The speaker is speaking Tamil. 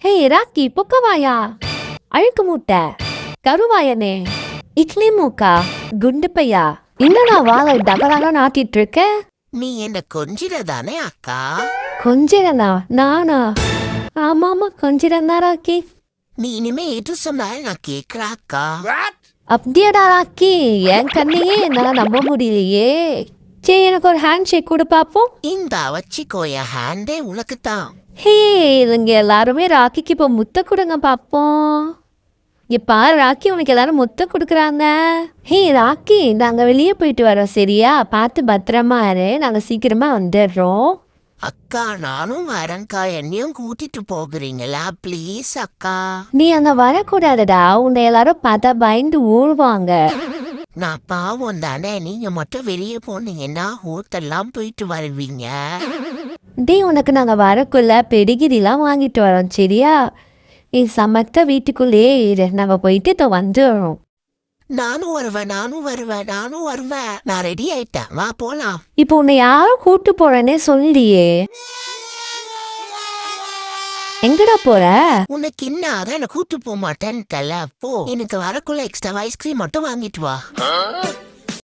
ஹே ராக்கி பொக்கவாயா, அழுக்கு மூட்டை, கருவாயனே, இட்லி மூக்கா, குண்டு பையா, என்னடா வாழை டகடாக நாட்டிட்டு இருக்க? நீ என்ன கொஞ்சிடதானே அக்கா? கொஞ்சிரனா? நானா? ஆமாமா கொஞ்சிரனா ராக்கி. நீ இனிமே எது சொன்னாலும் நான் கேட்கிற அக்கா. அப்படியாடா ராக்கி, என் கண்ணையே என்னால நம்ப முடியலையே. சரி எனக்கு ஒரு ஹேண்ட் ஷேக் கொடு பாப்போம். இந்த வச்சிக்கோ, என் ஹேண்டே உனக்கு தான். ஹே இவங்க எல்லாருமே ராக்கிக்கு இப்போ முத்த கொடுங்க பாப்போம். இப்பா ராக்கி உனக்கு எல்லாரும் முத்த கொடுக்குறாங்க. ஹே ராக்கி, நாங்க வெளியே போயிட்டு வரோம் சரியா? பார்த்து பத்திரமா இரு, நாங்க சீக்கிரமா வந்துடுறோம். அக்கா நானும் வரேன்க்கா, என்னையும் கூட்டிட்டு போகிறீங்களா ப்ளீஸ் அக்கா? நீ அங்க வரக்கூடாதுடா, உன்னை எல்லாரும் பார்த்தா பயந்து ஓடுவாங்க. நான் பாவம் தானே, நீங்க மட்டும் வெளியே போனீங்கன்னா ஹோட்டல்லாம் போயிட்டு வருவீங்க. டே உனக்கு நாங்க வரக்குள்ள பெடிகிரிலாம் வாங்கிட்டு வரோம் சரியா? நீ சமத்த வீட்டுக்குள்ளேயே இரு, நாங்க போயிட்டு இப்போ வந்துடுறோம். நானும் வருவேன். நான் ரெடி ஆயிட்டேன், வா போலாம். இப்போ உன்னை யாரும் கூட்டு போறேன்னே சொல்லியே, எங்கடா போற? உனக்கு என்ன அதான் என்ன கூட்டு போக மாட்டேன்னு தல. போ, எனக்கு வரக்குள்ள எக்ஸ்ட்ரா ஐஸ்கிரீம் மட்டும் வாங்கிட்டு வா.